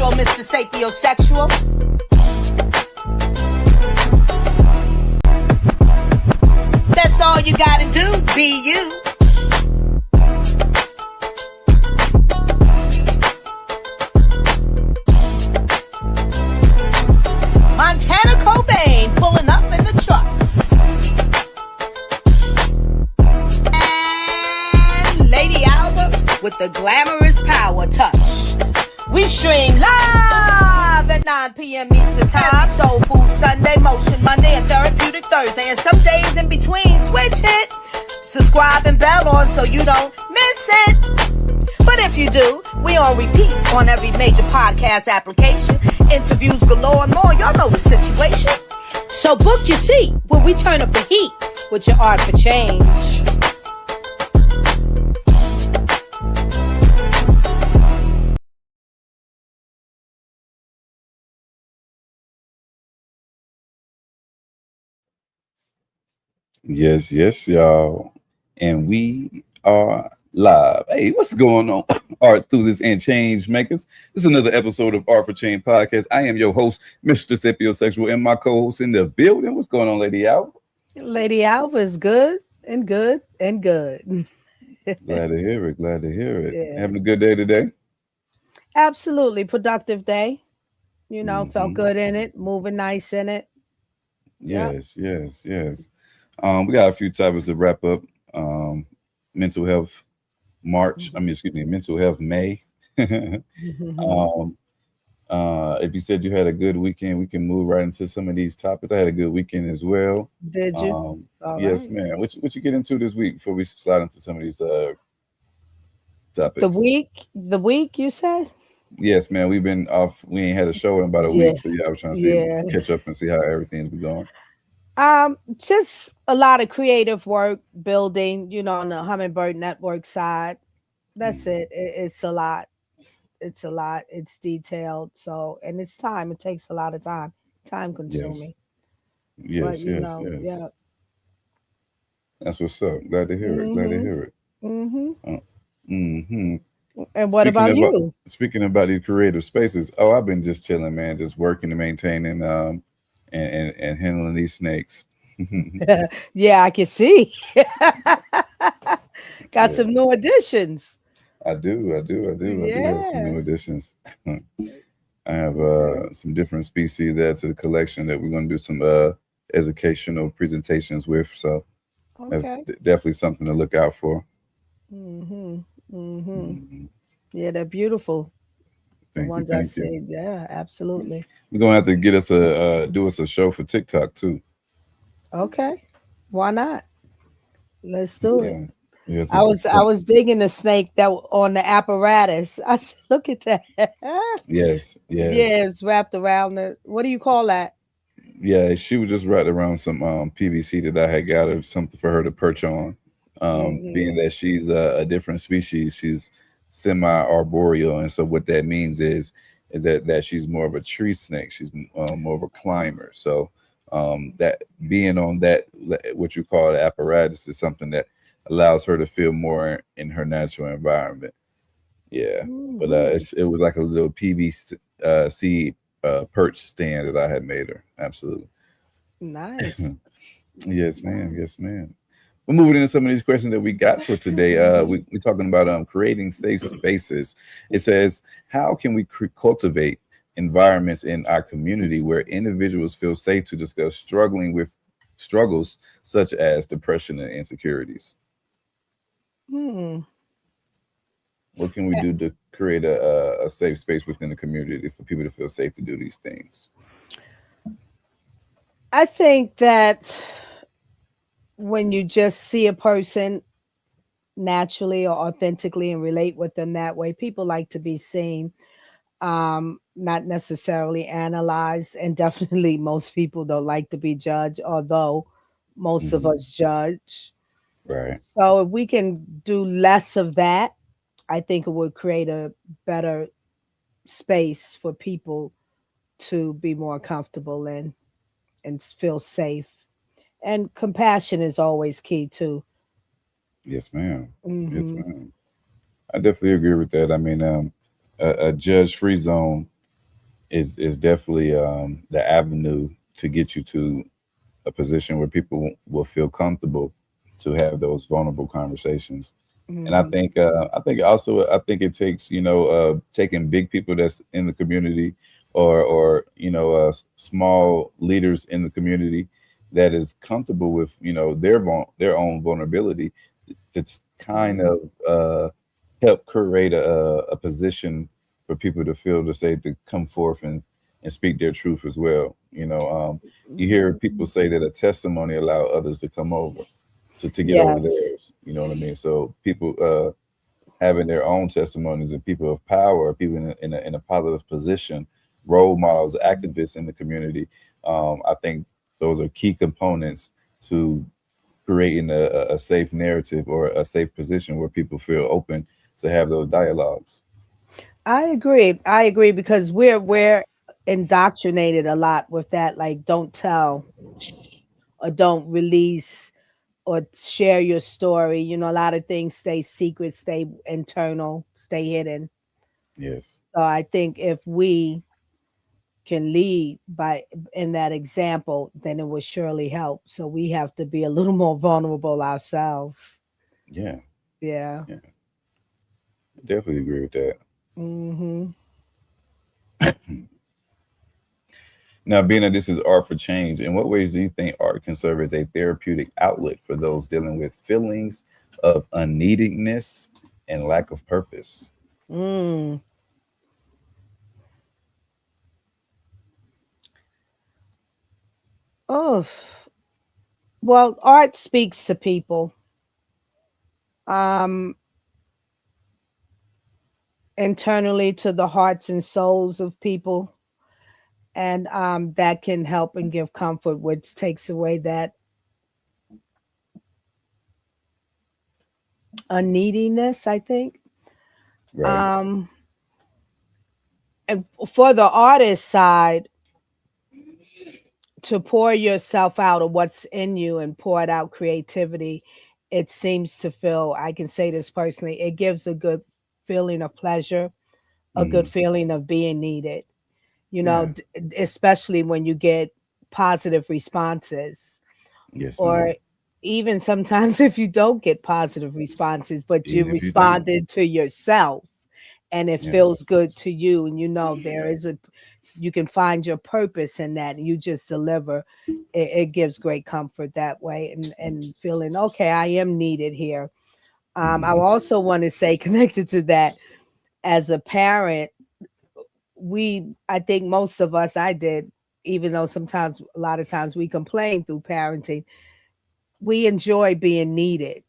natural, Mr. Sapiosexual. That's all you gotta do, be you. Montana Cobain pulling up in the truck. And Lady Alba with the glamorous power touch. We stream live at 9 p.m. Eastern Time. Soulful Sunday, Motion Monday, and Therapeutic Thursday. And some days in between, switch it. Subscribe and bell on so you don't miss it. But if you do, we on repeat on every major podcast application. Interviews galore and more. Y'all know the situation. So book your seat when we turn up the heat with your art for change. Yes, yes, y'all. And we are live. Hey, what's going on? Art Enthusiasts and Change Makers. This is another episode of Art for Change Podcast. I am your host, Mr. Sapiosexual, and my co-host in the building. What's going on, Lady Alba? Lady Alba is good and good and good. Glad to hear it. Glad to hear it. Yeah. Having a good day today? Absolutely productive day. You know, felt good in it, moving nice in it. Yes, yes, yes. We got a few topics to wrap up. Mental health March. Mental health May. If you said you had a good weekend, we can move right into some of these topics. I had a good weekend as well. Did you? Yes, right. Man. What you get into this week before we slide into some of these topics? The week you said? Yes, man. We've been off. We ain't had a show in about a week, so I was trying to catch up and see how everything's been going. Just a lot of creative work, building, on the Hummingbird Network side. That's it. It's a lot. It's a lot. It's detailed. So, and it's time. It takes a lot of time. Time consuming. Yes, but, yes. Yeah. That's what's up. Glad to hear it. Glad to hear it. And what about you? Speaking about these creative spaces, I've been just chilling, man, just working and maintaining and handling these snakes. Yeah, I can see. Got some new additions. I do. I do have some new additions. I have some different species added to the collection that we're going to do some educational presentations with. So that's definitely something to look out for. Yeah, they're beautiful. Thank you. Yeah, absolutely. We're gonna have to get us do us a show for TikTok too. Okay, why not? Let's do it. Yeah, I was digging the snake that on the apparatus. I said, look at that. Yes. Yeah, it's wrapped around the. What do you call that? Yeah, she was just wrapped around some PVC that I had gathered, something for her to perch on. Being that she's a different species, she's semi-arboreal, and so what that means is that she's more of a tree snake. She's more of a climber. So that being on that, what you call the apparatus, is something that allows her to feel more in her natural environment. Yeah, but it was like a little PVC perch stand that I had made her. Absolutely nice. Yes, ma'am. Yes, ma'am. We're moving into some of these questions that we got for today. We're talking about creating safe spaces. It says, how can we cultivate environments in our community where individuals feel safe to discuss struggles such as depression and insecurities? What can we do to create a safe space within the community for people to feel safe to do these things? I think that when you just see a person naturally or authentically and relate with them that way, people like to be seen, not necessarily analyzed, and definitely most people don't like to be judged, although most of us judge. Right. So if we can do less of that, I think it would create a better space for people to be more comfortable in and feel safe. And compassion is always key too. Yes, ma'am. Mm-hmm. Yes, ma'am. I definitely agree with that. I mean, a judge-free zone is definitely the avenue to get you to a position where people will feel comfortable to have those vulnerable conversations. And Hmm. I think it takes, taking big people that's in the community, or small leaders in the community that is comfortable with, their own vulnerability, that's kind Hmm. of help create a position for people to feel to say, to come forth and speak their truth as well. You hear people say that a testimony allow others to come over, to get over Yes. theirs. You know what I mean? So people having their own testimonies, and people of power, people in a positive position, role models, activists in the community. I think those are key components to creating a safe narrative, or a safe position where people feel open to have those dialogues. I agree. I agree because we're indoctrinated a lot with that, like don't tell, shh, or don't release or share your story. You know, a lot of things stay secret, stay internal, stay hidden. Yes. So I think if we can lead by in that example, then it will surely help. So we have to be a little more vulnerable ourselves. Yeah. Yeah. Yeah. I definitely agree with that. Mhm. Now, being that this is art for change, in what ways do you think art can serve as a therapeutic outlet for those dealing with feelings of unneededness and lack of purpose? Mm. Oh, well, art speaks to people. Um, internally to the hearts and souls of people, and that can help and give comfort, which takes away that unneediness, I think. Right. um and for the artist side, to pour yourself out of what's in you and pour it out creativity, it seems to feel, I can say this personally, it gives a good feeling of pleasure, a good Mm. feeling of being needed, Yeah. especially when you get positive responses, Yes, or ma'am. even sometimes if you don't get positive responses, but you Even if you don't. responded to yourself and it feels Yes. good to you, and you know there is a, you can find your purpose in that, and you just deliver. It gives great comfort that way, and feeling okay, I am needed here. I Hmm. also want to say, connected to that, as a parent, I think most of us, I did, even though sometimes, a lot of times we complain through parenting, we enjoy being needed.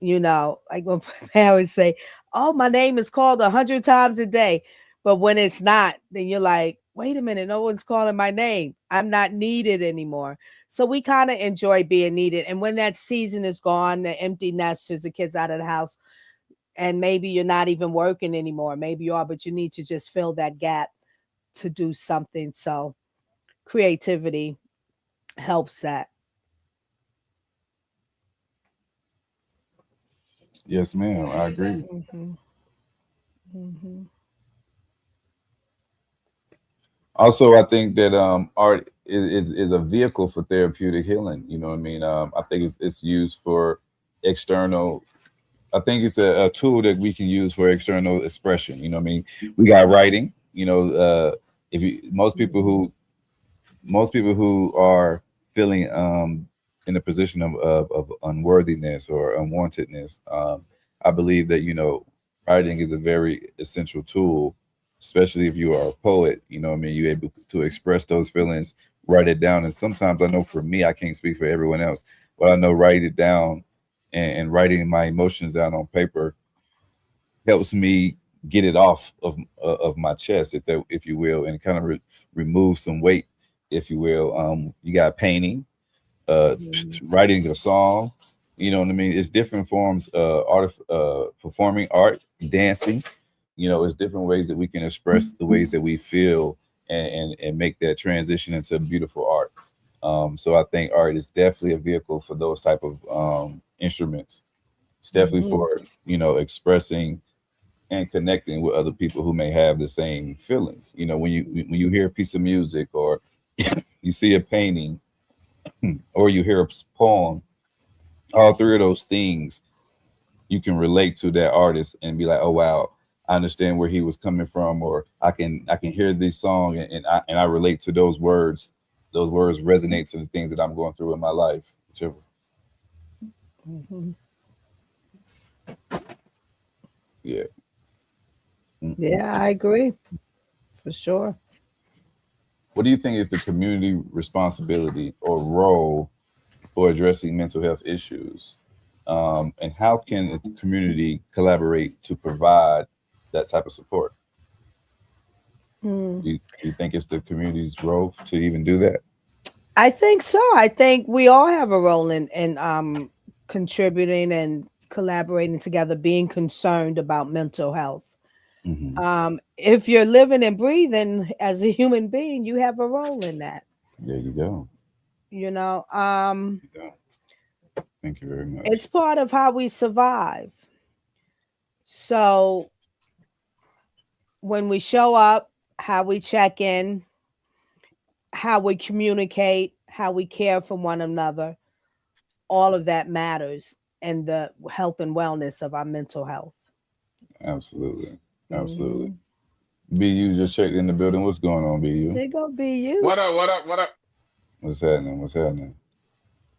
You know, like when parents say, "Oh, my name is called 100 times a day," but when it's not, then you're like, "Wait a minute, no one's calling my name. I'm not needed anymore." So we kind of enjoy being needed, and when that season is gone, the empty nesters, the kids out of the house, and maybe you're not even working anymore. Maybe you are, but you need to just fill that gap to do something. So creativity helps that. Yes, ma'am. I agree. Hmm. Hmm. Also, I think that art is a vehicle for therapeutic healing. You know what I mean? I think it's used for external. I think it's a tool that we can use for external expression. You know what I mean? We got writing. If you Hmm. most people who are feeling in a position of unworthiness or unwantedness, I believe that, writing is a very essential tool, especially if you are a poet. You know what I mean? You're able to express those feelings, write it down. And sometimes, I know for me, I can't speak for everyone else, but I know writing it down, and writing my emotions down on paper helps me get it off of my chest, if you will, and kind of remove some weight, if you will. You got painting, Hmm. writing a song. You know what I mean? It's different forms, art, performing art, dancing. It's different ways that we can express the ways that we feel, and make that transition into beautiful art. So I think art is definitely a vehicle for those type of instruments. It's definitely Hmm. for expressing and connecting with other people who may have the same feelings. You know, when you hear a piece of music, or you see a painting, or you hear a poem, all three of those things you can relate to that artist and be like, oh wow, I understand where he was coming from, or I can hear this song, and I relate to those words. Those words resonate to the things that I'm going through in my life. Whichever. Mhm. Yeah. Mm-mm. Yeah, I agree for sure. What do you think is the community responsibility or role for addressing mental health issues? And how can the community collaborate to provide that type of support? Mm. Do you think it's the community's role to even do that? I think so. I think we all have a role in contributing and collaborating together, being concerned about mental health. Hmm. If you're living and breathing as a human being, you have a role in that. There you go. You know, There you go. Thank you very it's much. part of how we survive. So when we show up, how we check in, how we communicate, how we care for one another, all of that matters in the health and wellness of our mental health. Absolutely. Absolutely. Hmm. BU just checked in the building. What's going on, BU? There go be you. What up? What up? What up? What's happening? What's happening?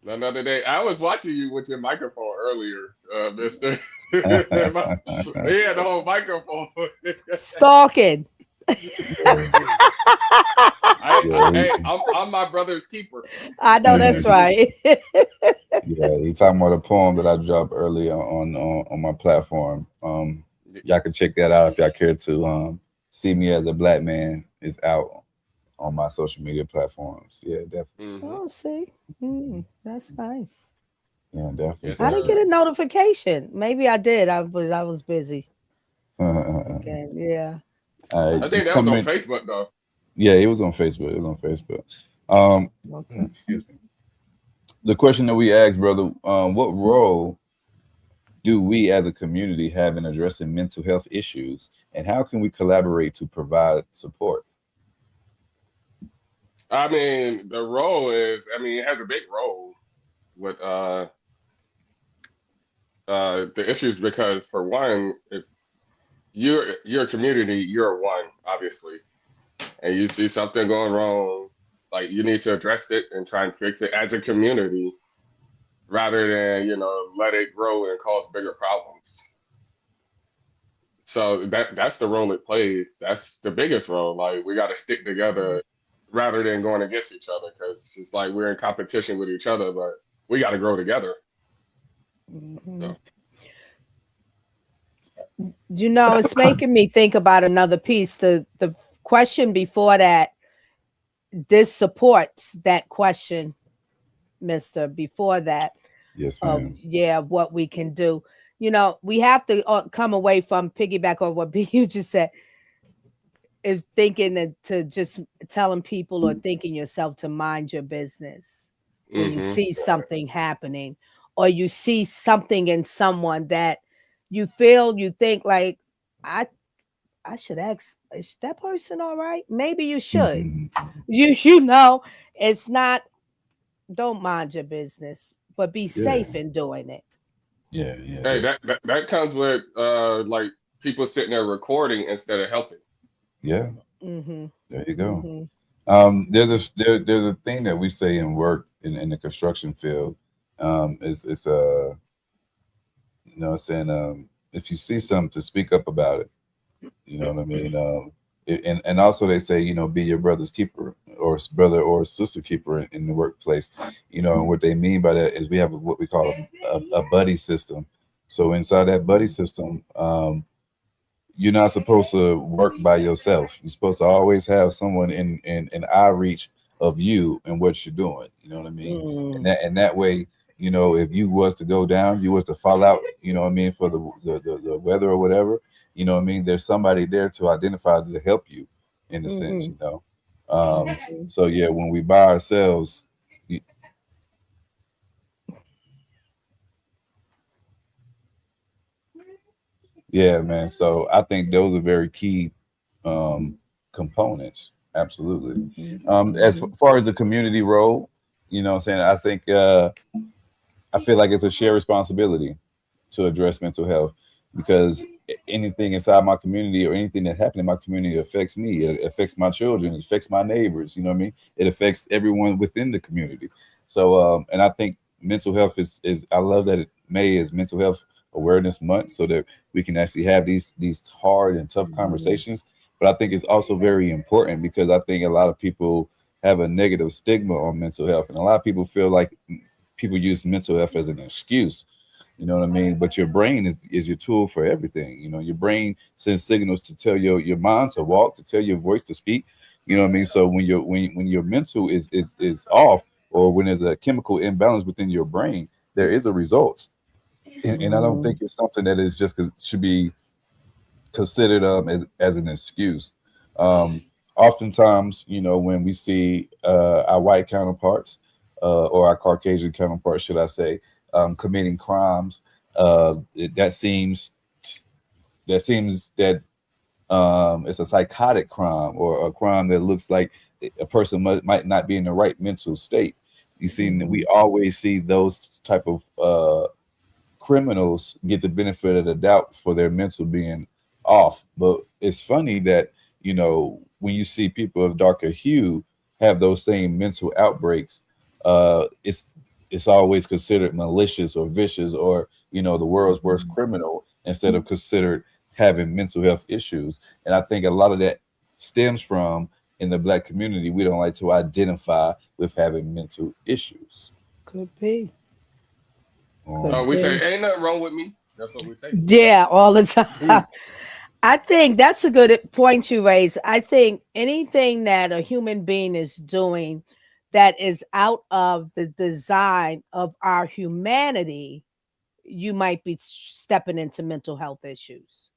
Another day. I was watching you with your microphone earlier, Mister. He had the whole microphone. Stalking. Yeah, yeah, Hey, I'm my brother's keeper. I know that's right. yeah. He's talking about a poem that I dropped earlier on my platform. Y'all can check that out if y'all care to. See me as a black man is out on my social media platforms. Yeah, definitely. Hmm. Oh, see, that's nice. Yeah, definitely, Yes, I didn't sir. get a definitely. notification. Maybe I did. I was busy All again. Yeah. right, I you think that was come on in. Facebook though. Yeah, it was on Facebook. It was on Facebook. Um, Okay. excuse me. The question that we asked, brother, what role do we as a community have in addressing mental health issues, and how can we collaborate to provide support? I mean, the role is. I mean, it has a big role with the issues because for one, if you're a community, you're one, obviously, and you see something going wrong, like you need to address it and try and fix it as a community rather than let it grow and cause bigger problems. So that's the role it plays. That's the biggest role. Like we got to stick together rather than going against each other because it's like we're in competition with each other, but we got to grow together. Hmm. So It's making me think about another piece. The question before that, this supports that question, Mister. Before that, Yes, of ma'am. yeah, what we can do. We have to come away from piggyback on what you just said. Is thinking to just telling people or thinking yourself to mind your business when you hmm see something happening or you see something in someone that you think like I I should ask, is that person all right? Maybe you should. Mhm. It's not, don't mind your business, but be Yeah, safe in doing it. yeah, yeah, Hey, that comes with like people sitting there recording instead of helping. yeah. Mhm. There you go. Mhm. There's a thing that we say in work in the construction field. It's saying if you see something, to speak up about it. You know what I mean? And also they say, be your brother's keeper, or brother or sister keeper in the workplace. And what they mean by that is we have what we call a buddy system. So inside that buddy system, you're not supposed to work by yourself. You're supposed to always have someone in eye reach of you and what you're doing. You know what I mean? And Mm. that way, if you was to go down, you was to fall out, what I mean, for the weather or whatever, what I mean, there's somebody there to identify to help you in a sense, Mhm. Mhm. so yeah, when we by ourselves, y- Yeah, man. So I think those are very key components. Absolutely. As far as the community role, you know what I'm saying? I think I feel like it's a shared responsibility to address mental health because anything inside my community or anything that happened in my community affects me. It affects my children. It affects my neighbors. You know what I mean? It affects everyone within the community. So, and I think mental health is I love that May is Mental Health Awareness Month, so that we can actually have these hard and tough conversations. But I think it's also very important because I think a lot of people have a negative stigma on mental health, and a lot of people feel like people use mental health as an excuse. You know what I mean? But your brain is your tool for everything. You know, your brain sends signals to tell your mind to walk, to tell your voice to speak. You know what I mean? So when your mental is off, or when there's a chemical imbalance within your brain, there is a result. And I don't think it's something that is just should be considered as an excuse. Oftentimes, you know, when we see our white counterparts or our Caucasian counterparts, should I say, committing crimes, that seems that it's a psychotic crime or a crime that looks like a person might not be in the right mental state. You see, we always see those type of criminals get the benefit of the doubt for their mental being off. But it's funny that, you know, when you see people of darker hue have those same mental outbreaks, it's always considered malicious or vicious or, you know, the world's worst criminal instead of considered having mental health issues. And I think a lot of that stems from in the Black community, we don't like to identify with having mental issues. Could be. No, Could we say be. ain't nothing wrong with me. That's what we say. Yeah, all the time. I think that's a good point you raise. I think anything that a human being is doing that is out of the design of our humanity, you might be stepping into mental health issues.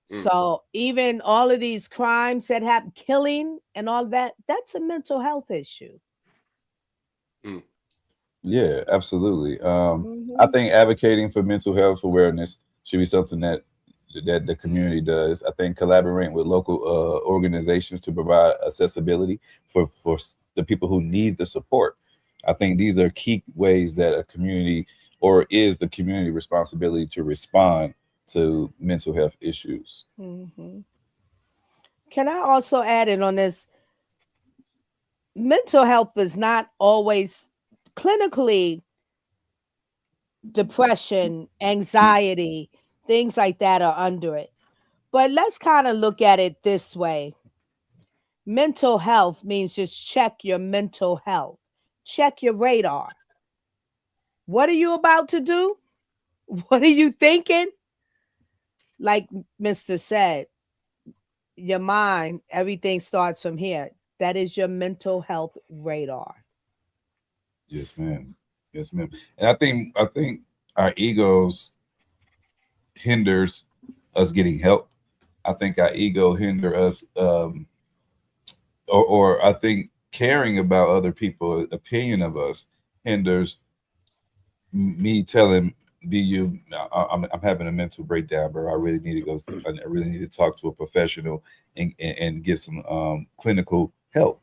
Mm, So even all of these crimes that happen, killing and all that, that's a mental health issue. mm. Yeah, absolutely. I Hmm. think advocating for mental health awareness should be something that the community does. I think collaborating with local organizations to provide accessibility for the people who need the support. I think these are key ways that a community or is the community responsibility to respond to mental health issues. Hmm. Can I also add in on this? Mental health is not always clinically depression, anxiety, things like that are under it. But let's kind of look at it this way. Mental health means just check your mental health, check your radar. What are you about to do? What are you thinking? Like Mr. said, your mind, everything starts from here. That is your mental health radar. Yes, ma'am. Yes, ma'am. And I think our egos hinders us getting help. I think our ego hinder us, or I think caring about other people's opinion of us hinders me telling BU, I'm having a mental breakdown, bro. I really need to go. I really need to talk to a professional and get some clinical help.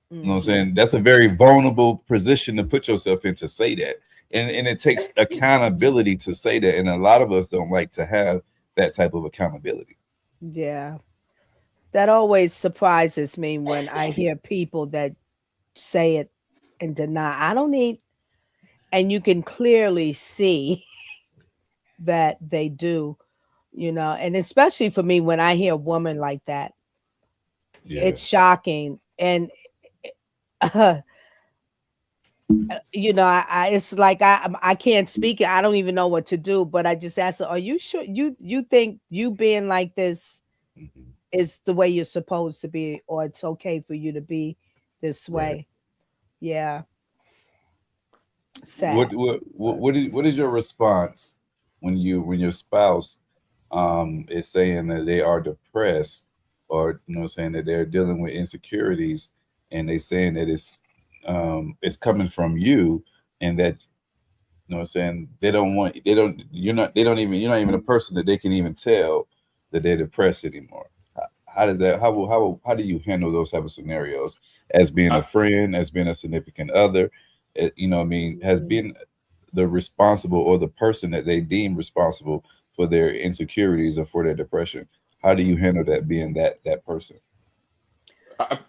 You know what I'm Hmm. saying? That's a very vulnerable position to put yourself in to say that. And it takes accountability to say that. And a lot of us don't like to have that type of accountability. Yeah. That always surprises me when I hear people that say it and deny. I don't need, and you can clearly see that they do, and especially for me, when I hear a woman like that, Yeah. it's shocking. And, uh, it's like I can't speak it. I don't even know what to do, but I just ask her, are you sure you think you being like this Mhm. is the way you're supposed to be, or it's okay for you to be this Right. way? Yeah, What sad. what what But what is, what is your response when your spouse is saying that they are depressed or saying that they're dealing with insecurities and they saying that it's coming from you and that You know what I'm saying? You're not even a person that they can even tell that they're depressed anymore. How does that, how do you handle those type of scenarios as being a I, friend, as being a significant other? You know what I mean? Has been the responsible or the person that they deem responsible for their insecurities or for their depression. How do you handle that being that person?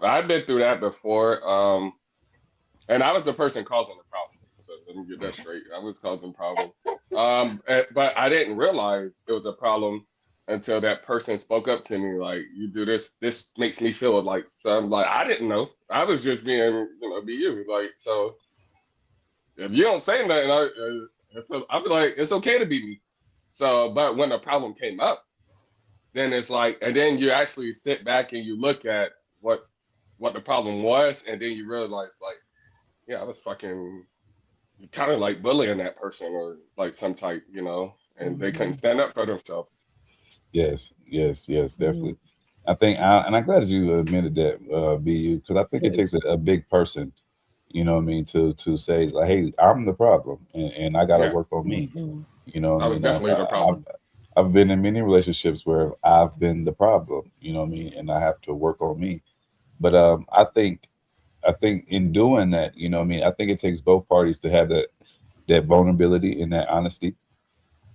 I've been through that before. And I was the person causing the problem. So let me get that straight. I was causing problem. But I didn't realize it was a problem until that person spoke up to me. Like, you do this, this makes me feel like. So I'm like, I didn't know. I was just being, be you. Like, so if you don't say nothing, I'll be like, it's okay to be me. So, but when the problem came up, then it's like, and then you actually sit back and you look at what the problem was, and then you realize, like, yeah, I was fucking kind of like bullying that person or like some type, and they couldn't stand up for themselves. Yes, yes, yes, Mhm. definitely. And I'm glad that you admitted that, BU, because I think it takes a big person, you know what I mean, to say like, hey, I'm the problem, and I got to Yeah, work on me. Mhm. You know what I I was mean? definitely the problem. I've been in many relationships where I've been the problem, you know what I mean, and I have to work on me. But I think in doing that, you know what I mean, I think it takes both parties to have that vulnerability and that honesty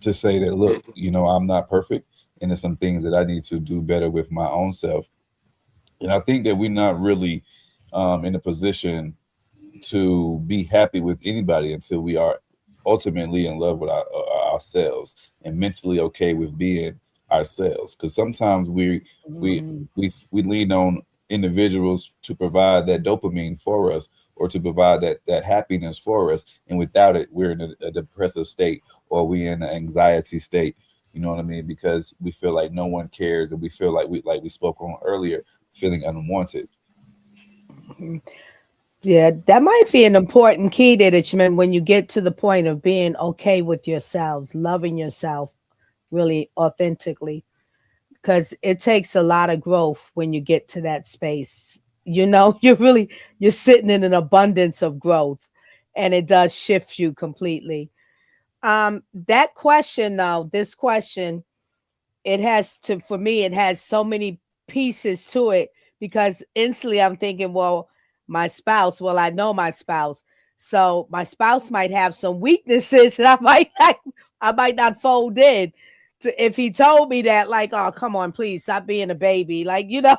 to say that, look, Hmm. I'm not perfect, and there's some things that I need to do better with my own self. And I think that we're not really in a position to be happy with anybody until we are ultimately in love with ourselves and mentally okay with being ourselves. Because sometimes we Mhm. we lean on individuals to provide that dopamine for us or to provide that happiness for us, and without it, we're in a depressive state or we in an anxiety state. You know what I mean? Because we feel like no one cares, and we feel like we spoke on earlier, feeling unwanted. Mhm. Yeah, that might be an important key there that you meant when you get to the point of being okay with yourselves, loving yourself really authentically, because it takes a lot of growth when you get to that space. You're sitting in an abundance of growth, and it does shift you completely. That question though, this question, it has to for me it has so many pieces to it because instantly I'm thinking, well, my spouse, well, I know my spouse, so my spouse might have some weaknesses that I might not fold in to, if he told me that, like, oh, come on, please stop being a baby, like, Yeah,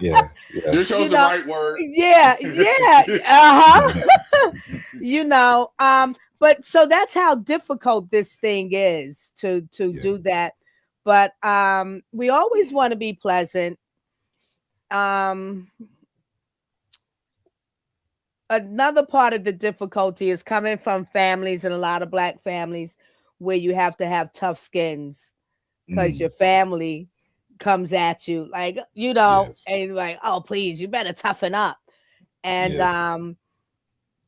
yeah. You you chose the know right word. yeah, yeah, uh-huh. But so that's how difficult this thing is to Yeah. do that. But we always want to be pleasant. um Another part of the difficulty is coming from families, and a lot of black families, where you have to have tough skins because Mm, your family comes at you like, yes. and like, oh, please, you better toughen up. And Yes.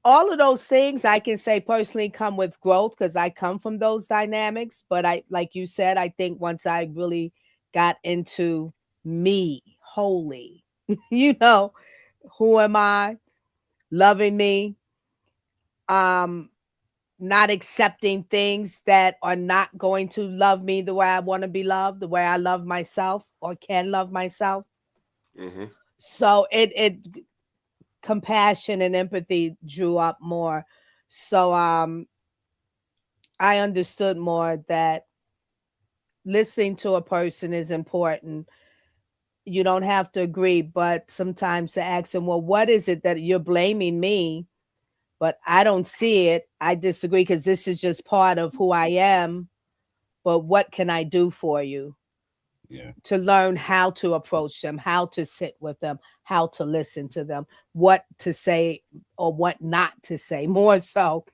all of those things I can say personally come with growth because I come from those dynamics. But I, like you said, I think once I really got into me wholly, you know, who am I? Loving me, um, not accepting things that are not going to love me the way I want to be loved, the way I love myself or can love myself. Hmm. So it compassion and empathy drew up more. So I understood more that listening to a person is important. You don't have to agree, but sometimes to ask them, well, what is it that you're blaming me? But I don't see it. I disagree because this is just part of who I am. But what can I do for you Yeah. to learn how to approach them, how to sit with them, how to listen to them, what to say or what not to say? More so,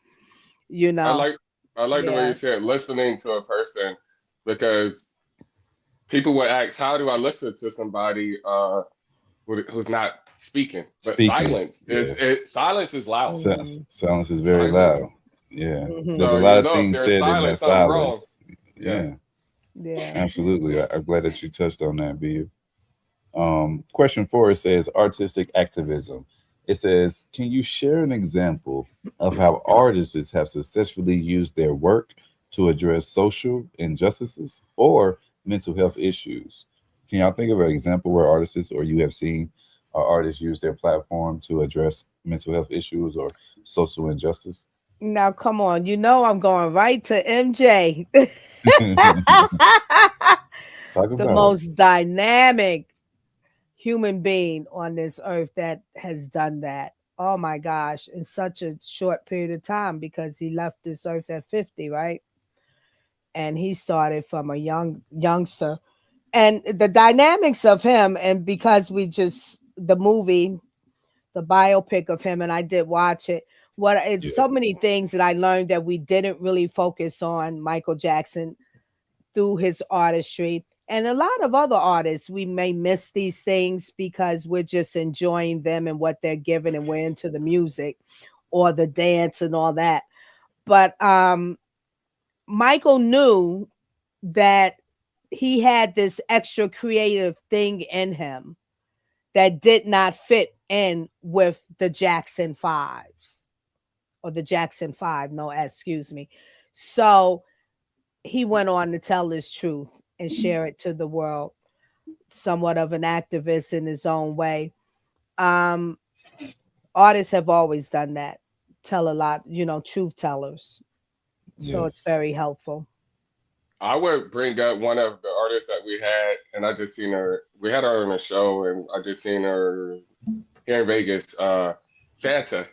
you I know. like I like the way you Yeah. said listening to a person, because people would ask, how do I listen to somebody who's not speaking? But Speaking. Yeah. silence is loud. Mhm. Silence is very Silence. loud. Yeah. There's Mhm. a So lot of if things there's said in that silence, something wrong. silence. Yeah. Yeah. Yeah. Absolutely. I'm glad that you touched on that, B. Question 4 says artistic activism. It says, can you share an example of how artists have successfully used their work to address social injustices or mental health issues? Can y'all think of an example where artists or you have seen artists use their platform to address mental health issues or social injustice? Now, come on. You know I'm going right to MJ. Talk The about it. most dynamic human being on this earth that has done that. Oh my gosh, in such a short period of time, because he left this earth at 50, right? And he started from a youngster. And the dynamics of him, and because we just the movie, the biopic of him, and I did watch it. What it's Yeah, so many things that I learned that we didn't really focus on Michael Jackson through his artistry. And a lot of other artists, we may miss these things because we're just enjoying them and what they're giving, and we're into the music or the dance and all that. But Michael knew that he had this extra creative thing in him that did not fit in with the Jackson Fives or the Jackson Five. No, excuse me. So he went on to tell his truth and share it to the world, somewhat of an activist in his own way. Um, Artists have always done that, tell a lot, truth tellers. So yeah, it's very helpful. I would bring up one of the artists that we had, and I just seen her. We had her on a show, and I just seen her here in Vegas. Fanta,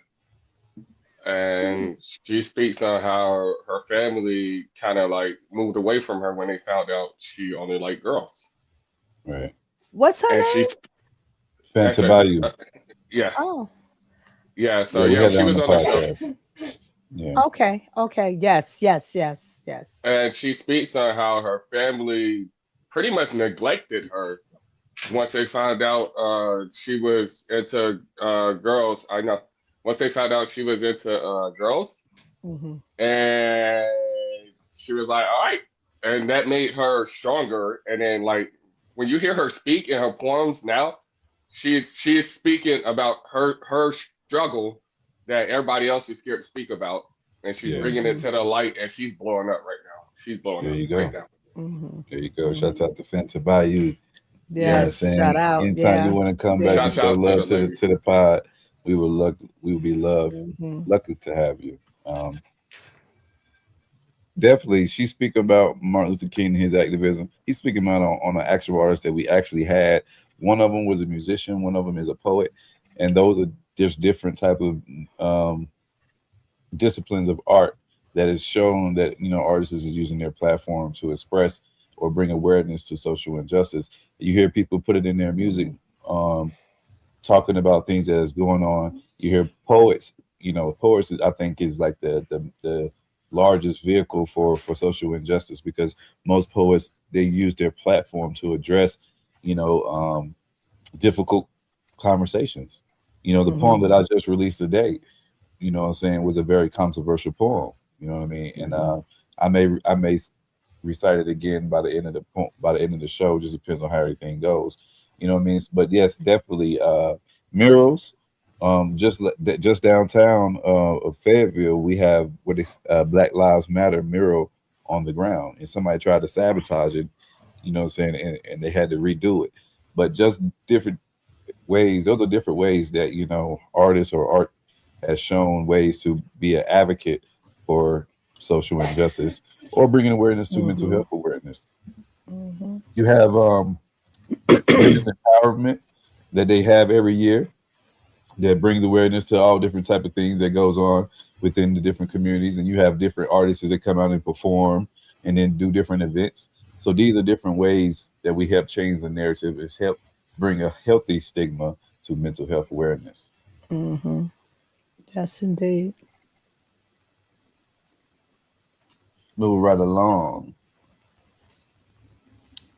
and she speaks on how her family kind of like moved away from her when they found out she only liked girls, right. What's her and name? she's Fanta Fanta. Bayou. Yeah, Oh, yeah. So Yeah, we yeah, had that she on was the on the show, podcast. Yeah, okay. Okay. Yes, yes, yes, yes. and she speaks on how her family pretty much neglected her once they found out she was into girls. I know once they found out she was into girls, Hmm. and she was like, "All right," and that made her stronger. And then like when you hear her speak in her poems now, she's speaking about her struggle that everybody else is scared to speak about, and she's yeah. bringing it Hmm. to the light, and she's blowing up right now. She's blowing There up you right go. now. Hmm. There you go. Hmm. Shout out to Fanta Bayou. You know what I'm Yes, Yes. shout saying? out. Anytime you Yeah. want to come back and Yeah. Shouts show out to love the lady. to the pod, we would be Hmm. lucky to have you. Definitely, she's speaking about Martin Luther King and his activism. He's speaking about on an actual artist that we actually had. One of them was a musician, one of them is a poet, and those are just different type of um, disciplines of art that is shown that artists is using their platform to express or bring awareness to social injustice. You hear people put it in their music, um, talking about things that is going on. You hear poets. Poets I think is like the largest vehicle for social injustice because most poets they use their platform to address you know um, difficult conversations. The poem Hmm. that I just released today, what I'm saying, was a very controversial poem. You know what I mean? And I may recite it again by the end of by the end of the show. Just depends on how everything goes. You know what I mean? But yes, definitely murals. Just downtown of Fayetteville, we have what is Black Lives Matter mural on the ground, and somebody tried to sabotage it. You know what I'm saying? And they had to redo it. But just different ways. Those are different ways that artists or art has shown ways to be an advocate for social injustice or bringing awareness to mental Hmm. health awareness. Hmm. You have women's empowerment that they have every year that brings awareness to all different type of things that goes on within the different communities, and you have different artists that come out and perform and then do different events. So these are different ways that we help change the narrative, is help bring a healthy stigma to mental health awareness. Hmm. Yes, indeed. Move right along.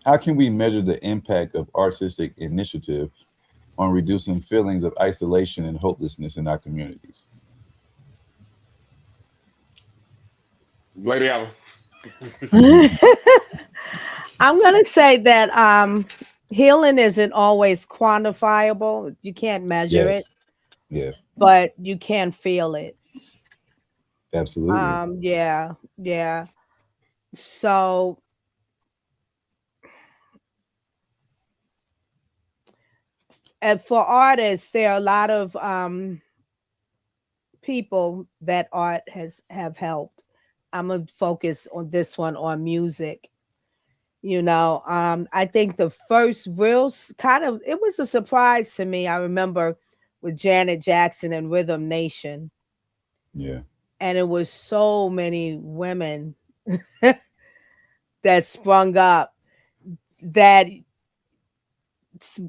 How can we measure the impact of artistic initiative on reducing feelings of isolation and hopelessness in our communities? Lady Allen. I'm going to say that healing isn't always quantifiable. You can't measure it, Yes. Yes, but you can feel it. absolutely. Yeah, yeah. So and for artists, there are a lot of people that art has have helped. I'm gonna focus on this one on music. I think the first real kind of it was a surprise to me. I remember with Janet Jackson and Rhythm Nation, Yeah, and it was so many women that sprung up that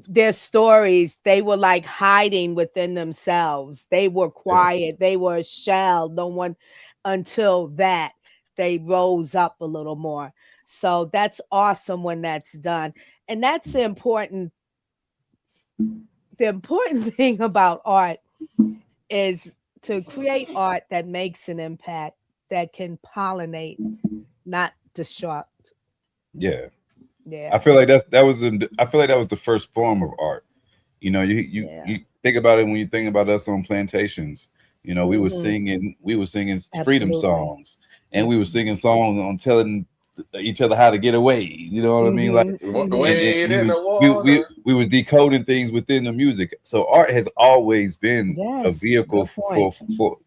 their stories, they were like hiding within themselves. They were yeah, quiet, they were a shell. No one until that they rose up a little more. So that's awesome when that's done. And that's the important thing about art is to create art that makes an impact, that can pollinate, not destruct. yeah. I Yeah. feel like I feel like that was the first form of art. You Yeah. think about it when you think about us on plantations. Hmm. We were singing freedom Absolutely. songs, and we were singing songs on telling each other how to get away. You know what I mean? Like, Hmm. Hmm. Wade and in the water. we was decoding things within the music. So art has always been a Yes, vehicle good point.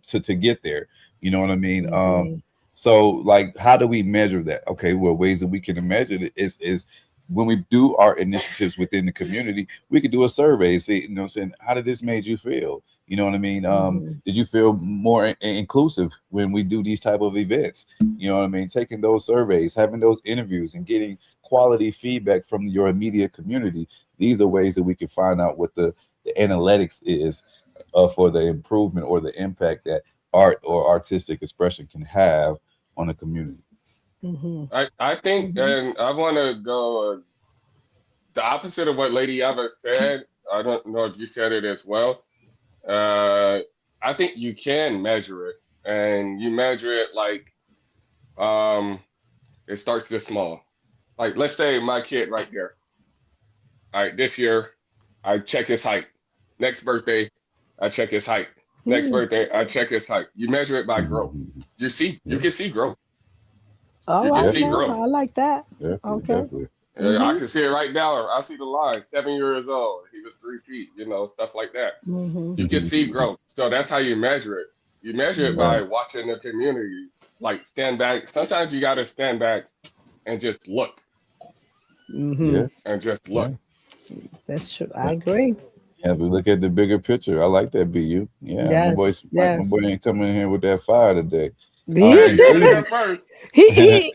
to get there. You know what I mean? Mhm, So like, how do we measure that? Okay, well, ways that we can measure it is when we do our initiatives within the community, we could do a survey, see, saying, how did this made you feel? You know what I mean? mhm, Did you feel more inclusive when we do these type of events? You know what I mean? Taking those surveys, having those interviews, and getting quality feedback from your immediate community. These are ways that we can find out what the analytics is for the improvement or the impact that art or artistic expression can have on a community. mhm, I think, mhm. and I want to go the opposite of what Lady Ava said. I don't know if you said it as well. Uh, I think you can measure it, and you measure it like um, it starts this small. Like, let's say my kid right there. All right, this year I check his height. Next birthday, I check his height. Next Mm. birthday, I check his height. You measure it by growth. Mhm. You Yeah, can see growth. All You can right yeah, see now, growth. I like that. definitely, Okay. definitely. I Mhm, can see it right now. I see the line. 7 years old. He was 3 feet. Stuff like that. mhm, You can see growth. So that's how you measure it. You measure it mhm, Right. by watching the community. Like stand back. Sometimes you got to stand back and just look Yeah, mhm. and just yeah. look. That's true. Yeah. I agree. You have to look at the bigger picture. I like that, BU. Yeah, Yes, my boy yes. ain't coming in here with that fire today. Hey, you heard it Engaging. here first. he,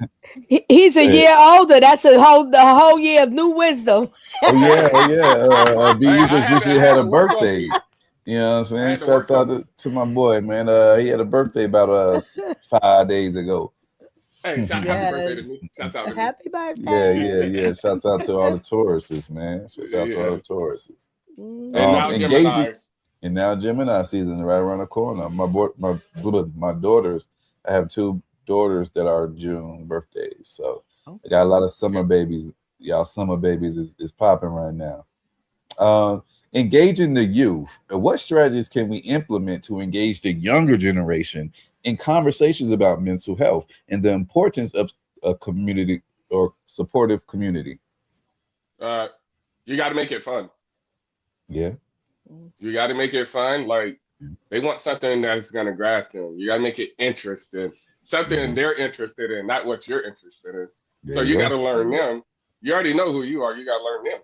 he he's a Hey, year older. That's the whole year of new wisdom. oh yeah, oh yeah. Hey, BU just recently I had had a to work on birthday. me. You know what I'm I saying? had to Shouts work out on me. to my boy, man. He had a birthday about 5 days ago. Hey, happy birthday to Yes. me. Shouts out to me. Happy Yeah, birthday. yeah, yeah. Shouts out to all the Tauruses, man. Shouts out to all the Yes. Tauruses. And Mhm, now Engaging, Gemini's. and now Gemini season is right around the corner. My daughters. I have two daughters that are June birthdays, so I got a okay. lot of summer babies. Y'all summer babies is popping right now. Um, Engaging the youth. What strategies can we implement to engage the younger generation in conversations about mental health and the importance of a community or supportive community? Uh, you got to make it fun. Yeah. You got to make it fun. Like they want something that's gonna grasp them. You got to make it interesting. Something Mhm. they're interested in, not what you're interested in. There So you you got go. to learn them. You already know who you are. You got to learn them,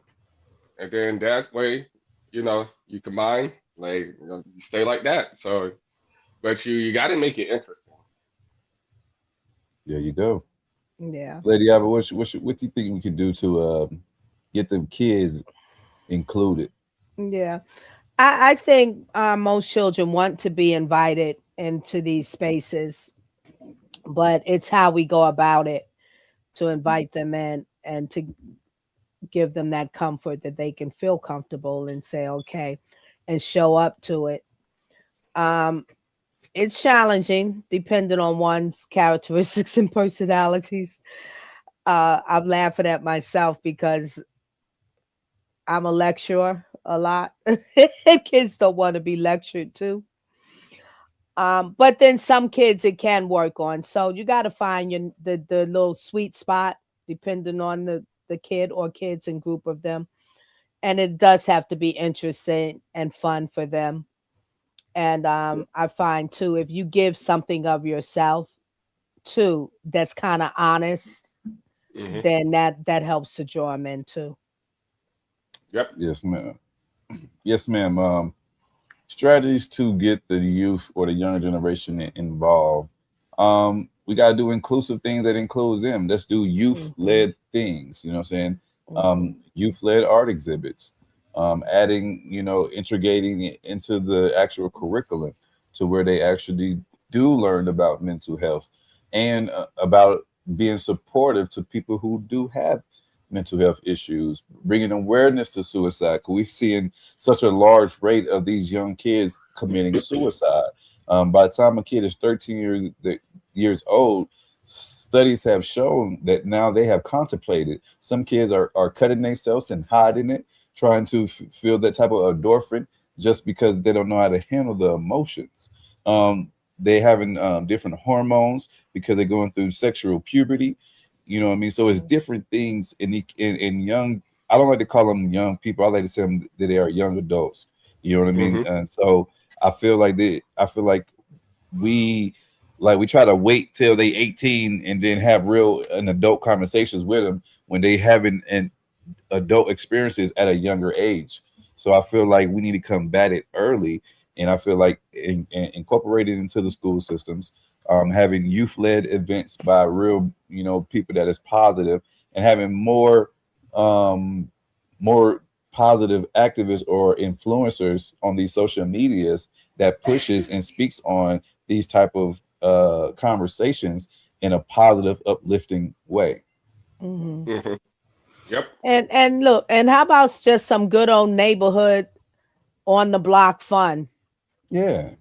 and then that way, you combine. Like you stay like that. So, but you got to make it interesting. There you go. Yeah. Lady Ava, what do you think we can do to get the kids included? Yeah. I think most children want to be invited into these spaces, but it's how we go about it to invite them in and to give them that comfort that they can feel comfortable and say, okay, and show up to it. Um, it's challenging depending on one's characteristics and personalities. I'm laughing at myself because I'm a lecturer a lot. Kids don't want to be lectured to. But then some kids it can work on. So you got to find the little sweet spot depending on the kid or kids and group of them. And it does have to be interesting and fun for them. And I find too, if you give something of yourself too, that's kind of honest, Hmm. then that helps to draw them in too. Yep. Yes, ma'am. Yes, ma'am. Strategies to get the youth or the younger generation involved. We got to do inclusive things that includes them. Let's do youth Hmm. led things. You know what I'm saying? Hmm. Youth led art exhibits. Adding, integrating it into the actual curriculum to where they actually do learn about mental health and about being supportive to people who do have mental health issues, bringing awareness to suicide. 'Cause we're seeing such a large rate of these young kids committing suicide. By the time a kid is 13 years old, studies have shown that now they have contemplated. Some kids are cutting themselves and hiding it, trying to feel that type of endorphin just because they don't know how to handle the emotions. They having different hormones because they're going through sexual puberty. You know what I mean? So it's different things in young. I don't like to call them young people. I like to say them that they are young adults. You know what I mean? Hmm. And so I feel like we we try to wait till they 18 and then have real and adult conversations with them when they haven't and adult experiences at a younger age. So I feel like we need to combat it early, and I feel like incorporate it into the school systems, having youth led events by real people that is positive, and having um, more positive activists or influencers on these social medias that pushes and speaks on these type of conversations in a positive, uplifting way. Hmm. Hmm. Yep. And look, and how about just some good old neighborhood on the block fun? Yeah,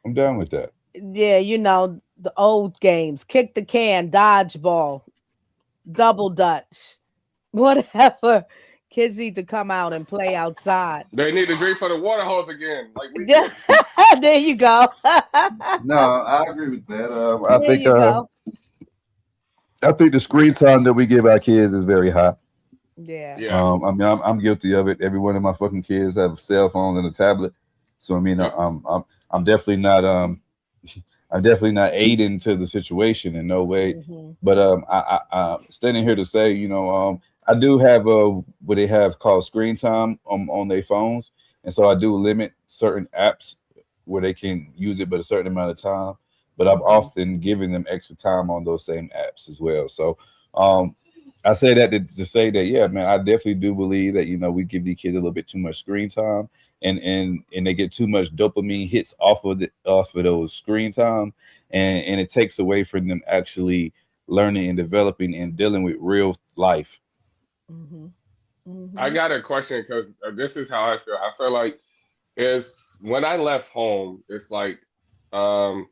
I'm down with that. Yeah, the old games, kick the can, dodgeball, double dutch, whatever. Kids need to come out and play outside. They need to drink for the water hose again, like we Yeah, did. there you go. No, I agree with that. There you go. I think the screen time that we give our kids is very high. Yeah. Yeah. I mean, I'm guilty of it. Every one of my fucking kids have cell phones and a tablet, so I mean, Yep. I'm definitely not I'm definitely not aiding to the situation in no way. Hmm. But I'm standing here to say, I do have what they have called screen time on their phones, and so I do limit certain apps where they can use it, but a certain amount of time. But I'm Hmm. often giving them extra time on those same apps as well. So um, I say that to say that, yeah, man, I definitely do believe that we give these kids a little bit too much screen time, and they get too much dopamine hits off of those screen time, and it takes away from them actually learning and developing and dealing with real life. Hmm. I Hmm. got a question because this is how I feel. I feel like it's when I left home, it's like um,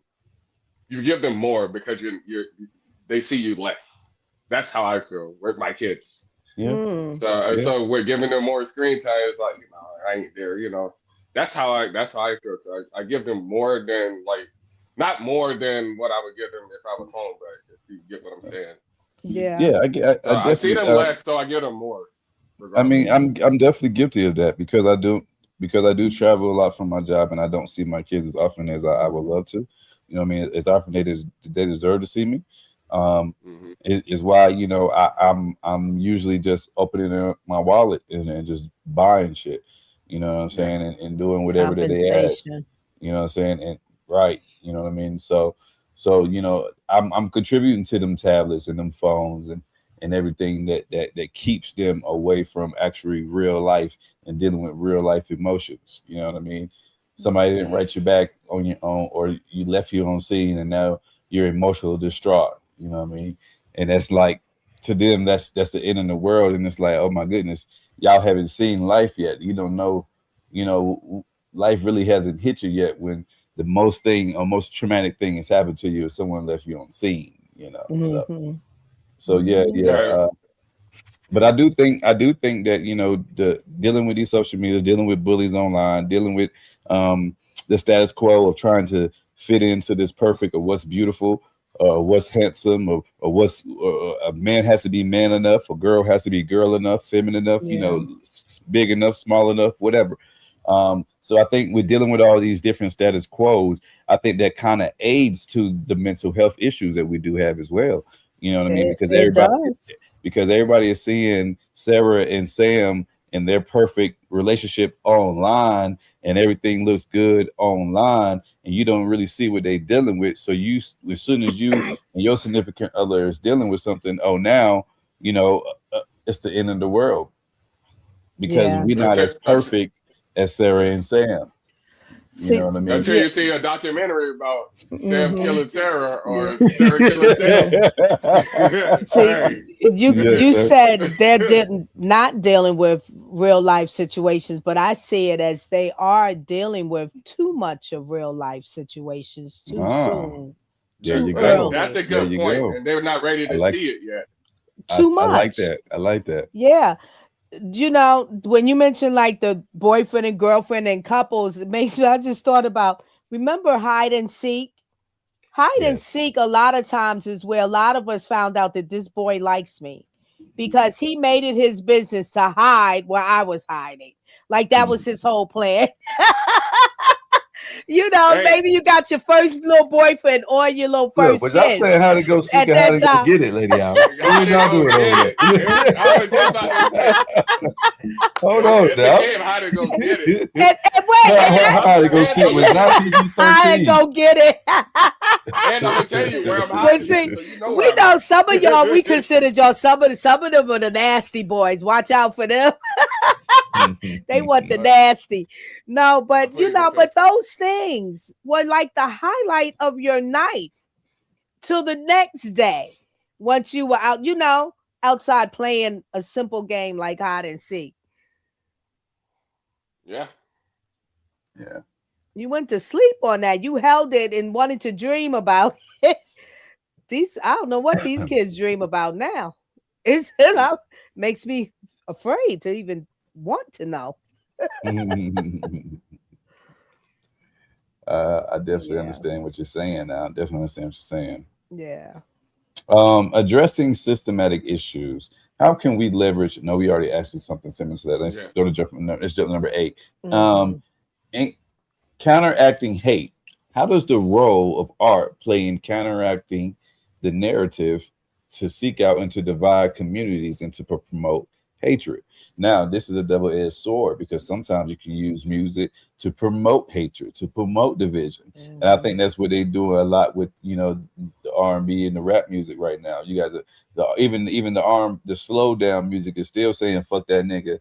you give them more because you they see you left. That's how I feel with my kids. Yeah, Mm. yeah, So we're giving them more screen time. It's like I ain't there. That's how I feel. So I give them more than like not more than what I would give them if I was home. But if you get what I'm saying, Yeah. yeah. so I I see definitely. them less, so I give them more, I mean, regardless. Hmm. I'm definitely guilty of that because I do travel a lot from my job, and I don't see my kids as often as I would love to. You know what I mean? As often they deserve to see me. Um, Hmm. is why I'm usually just opening up my wallet and just buying shit. You know what I'm Yeah. saying, and doing whatever that they ask. Compensation. You know what I'm saying? And right, you know what I mean? So I'm contributing to them tablets and them phones and everything that keeps them away from actually real life and dealing with real life emotions. You know what I mean? Somebody didn't Hmm. write you back on your own, or you left you on scene, and now you're emotional distraught. You know what I mean? And that's like, to them, that's the end of the world, and it's like, oh my goodness, y'all haven't seen life yet. You don't know, you know, life really hasn't hit you yet when the most thing or most traumatic thing has happened to you if someone left you on scene. Hmm. So yeah, Hmm. yeah. Okay. But I do think that the dealing with these social medias, dealing with bullies online, dealing with um, the status quo of trying to fit into this perfect of what's beautiful, what's handsome, or what's a man has to be man enough, a girl has to be girl enough, feminine enough, Yeah. big enough, small enough, whatever. So I think we're dealing with all these different status quos. I think that kind of aids to the mental health issues that we do have as well. You know what I mean? It does. Because everybody is seeing Sarah and Sam and their perfect relationship online, and everything looks good online, and you don't really see what they're dealing with. So as soon as you and your significant other is dealing with something, oh, now you know it's the end of the world because Yeah. we're not as perfect as Sarah and Sam. You know See, what I mean? Until yeah. you see a documentary about Sam Hmm. killing Sarah Yeah. or Sarah killing Sam. See, Hey, Yes, you sir. said they're not dealing with real life situations, but I see it as they are dealing with too much of real life situations too Ah, soon, there too you go. that's early, a There good you point, go. and they're not ready I to like see it yet. too I like much. that. I like that. Yeah. When you mentioned like the boyfriend and girlfriend and couples, it makes me, I just thought about, remember hide and seek? Hide and Yes. seek a lot of times is where a lot of us found out that this boy likes me because he made it his business to hide where I was hiding. Like that was his whole plan. Hey, Maybe you got your first little boyfriend or your little Look, first was y'all kiss saying how to go seek at and how that to go time. get it, Lady Allen? What how was to y'all go doing get over it? I was just about to say there? Hold on it now. became how to go get it. And wait, No, and how to go And seek I'm was not PG I 13. go get it. and I'm gonna tell you where I'm But hiding it, see, so you know where we I'm know at. some of y'all, we considered y'all some of them are the nasty boys. Watch out for them. They want the Uh, nasty. No, but please don't say. but those things were like the highlight of your night till the next day. Once you were out, outside playing a simple game like hide and seek. Yeah. Yeah. You went to sleep on that. You held it and wanted to dream about it. I don't know what these kids dream about now. Makes me afraid to even want to know. I definitely Yeah. understand what you're saying now. I definitely understand what you're saying. Yeah. Addressing systematic issues. How can we leverage? No, we already asked you something similar to that. Let's Yeah. go to let's jump to number 8. Um, Hmm. in- Counteracting hate. How does the role of art play in counteracting the narrative to seek out and to divide communities and to promote hatred? Now, this is a double-edged sword because sometimes you can use music to promote hatred, to promote division, and I think Hmm. that's what they do a lot with the R&B and the rap music right now. You got even the slow down music is still saying "fuck that nigga."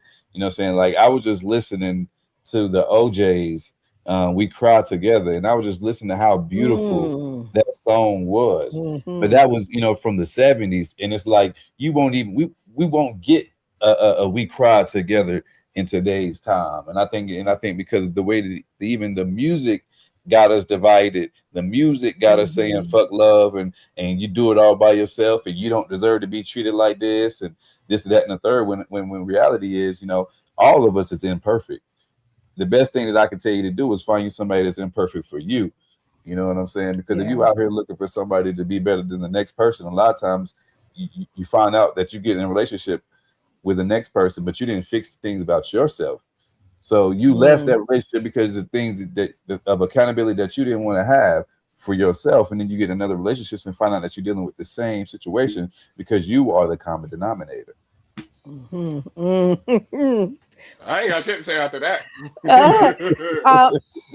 Saying like I was just listening to the OJ's We Cry Together, and I was just listening to how beautiful Mm. that song was. But Hmm. that was from the '70s, and it's like you won't even we won't get a We Cry Together in today's time. And I think because the way that even the music got us divided, the music got us saying Hmm. fuck love and you do it all by yourself and you don't deserve to be treated like this and this, that, and the third. When reality is, all of us is imperfect. The best thing that I can tell you to do is find you somebody that's imperfect for you. You know what I'm saying? Because if Yeah. you out here looking for somebody to be better than the next person, a lot of times you find out that you get in a relationship with the next person, but you didn't fix the things about yourself. So you left Mm. that relationship because of things that of accountability that you didn't want to have for yourself, and then you get another relationship and find out that you're dealing with the same situation because you are the common denominator. Mhm. Mhm. I ain't got shit to say after that. uh,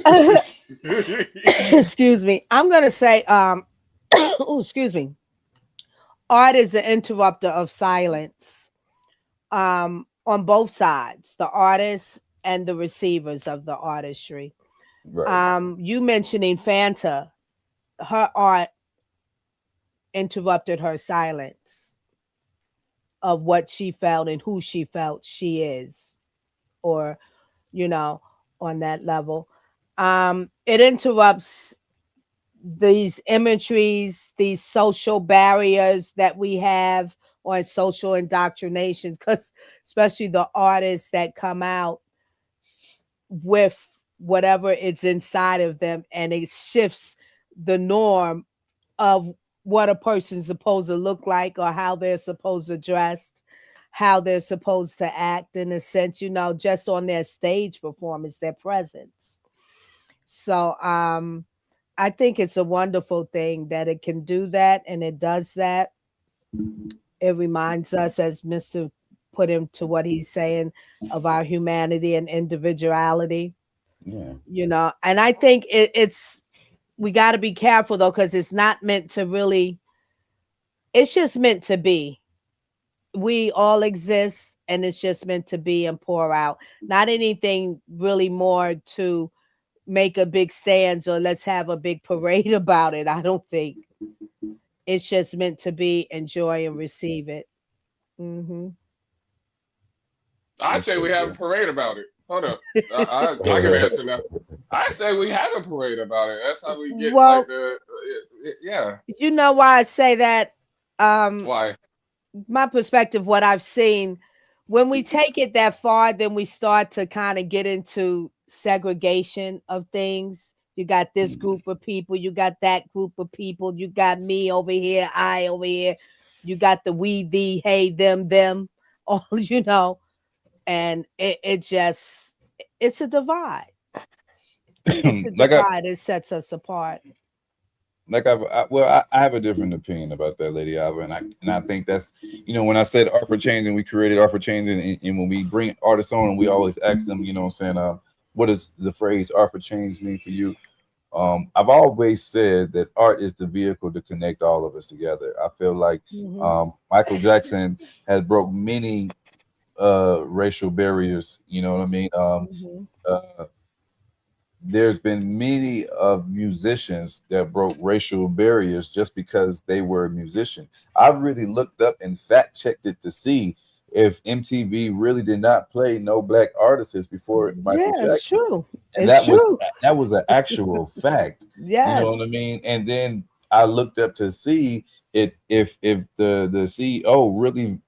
uh, excuse me. I'm gonna say, oh, excuse me. Art is an interrupter of silence. On both sides, the artists and the receivers of the artistry. Right. You mentioning Fanta, her art interrupted her silence of what she felt and who she felt she is, or you know, on that level. It interrupts these imageries, these social barriers that we have on social indoctrination, because especially the artists that come out with whatever it's inside of them, and it shifts the norm of what a person's supposed to look like or how they're supposed to dress, how they're supposed to act, in a sense, just on their stage performance, their presence. So I think it's a wonderful thing that it can do that, and it does that. It reminds us, as Mr. put into what he's saying, of our humanity and individuality. Yeah. And I think it's we got to be careful though, because it's not meant to really, it's just meant to be. We all exist, and it's just meant to be and pour out. Not anything really more to make a big stand or let's have a big parade about it. I don't think. It's just meant to be, enjoy and receive it. Mm-hmm. I say we have a parade about it. Hold up. I can answer now. I say we have a parade about it. That's how we get Well, yeah. You know why I say that? Why? My perspective, what I've seen, when we take it that far, then we start to kind of get into segregation of things. You got this group of people, you got that group of people, you got me over here, I over here, you got the we, thee, hey, them, all, and it just, it's a divide. It's a divide. It sets us apart. I have a different opinion about that, Lady Alva, and I think that's, when I said art for change and we created art for change, and when we bring artists on, and we always ask them, what does the phrase art for change mean for you? I've always said that art is the vehicle to connect all of us together. I feel like Michael Jackson has broke many racial barriers. You know what I mean? There's been many of musicians that broke racial barriers just because they were a musician. I really looked up and fact checked it to see if MTV really did not play no black artists before Michael Jackson. It's true. And it's true. that was an actual fact. Yes. You know what I mean? And then I looked up to see if the CEO really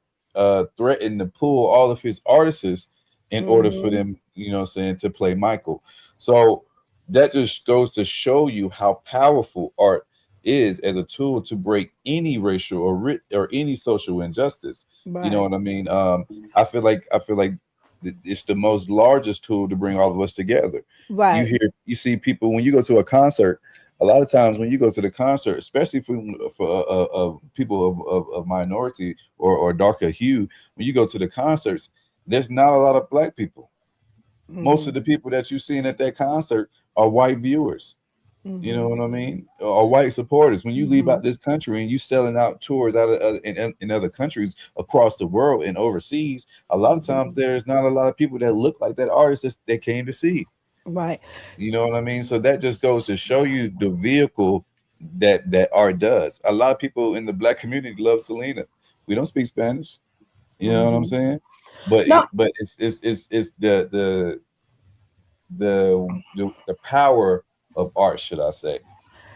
threatened to pull all of his artists in order for them, to play Michael. So that just goes to show you how powerful art is as a tool to break any racial or any social injustice. Right. You know what I mean? I feel like it's the most largest tool to bring all of us together. Right. You see people when you go to a concert. A lot of times when you go to the concert, especially for people of minority or darker hue, when you go to the concerts, there's not a lot of black people. Most of the people that you're seeing at that concert are white viewers. You know what I mean? Or white supporters. When you leave out this country and you selling out tours out of in other countries across the world and overseas, a lot of times there's not a lot of people that look like that artist that came to see. Right. You know what I mean? So that just goes to show you the vehicle that art does. A lot of people in the black community love Selena. We don't speak Spanish. You know what I'm saying? But it's the power of art, should I say?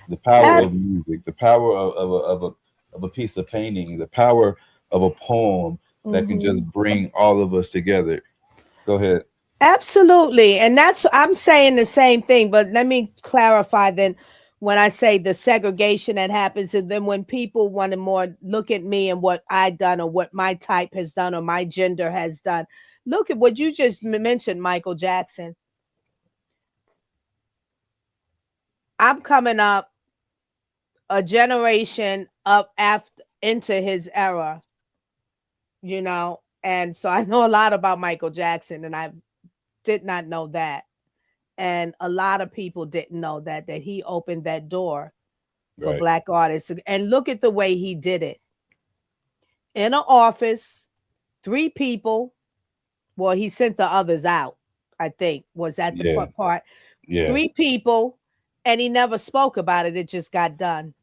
The power of music, the power of a piece of painting, the power of a poem that can just bring all of us together. Go ahead. Absolutely. And I'm saying the same thing, but let me clarify then when I say the segregation that happens, and then when people want to more look at me and what I've done or what my type has done or my gender has done. Look at what you just mentioned, Michael Jackson. I'm coming up a generation up after into his era, and so I know a lot about Michael Jackson, and I did not know that. And a lot of people didn't know that he opened that door for black artists. And look at the way he did it. In an office, 3 people. Well, he sent the others out, I think, was that the part. 3 people, and he never spoke about it. It just got done.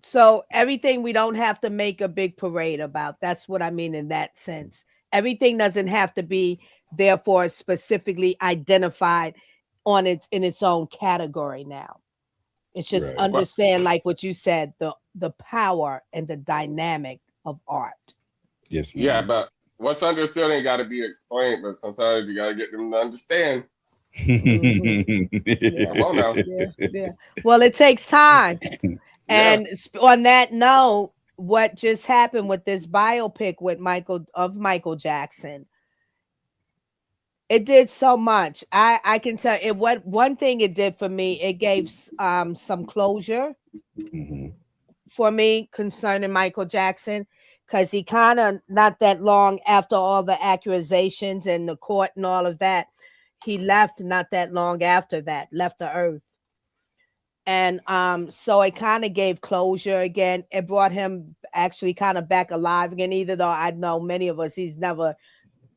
So everything we don't have to make a big parade about. That's what I mean in that sense. Everything doesn't have to be therefore specifically identified in its own category now. It's just Right. understand, like what you said, the power and the dynamic of art. Yes, Yeah, ma'am. but what's understood ain't got to be explained. But sometimes you got to get them to understand. Mhm. Yeah, Come on now. yeah. Well, it takes time. Yeah. And on that note, what just happened with this biopic with Michael Jackson? It did so much. I can tell it. What one thing it did for me, it gave some closure Mhm. for me concerning Michael Jackson, because he kind of not that long after all the accusations and the court and all of that, he left. Not that long after that, left the earth. And so it kind of gave closure again. It brought him actually kind of back alive again, either though I know many of us, he's never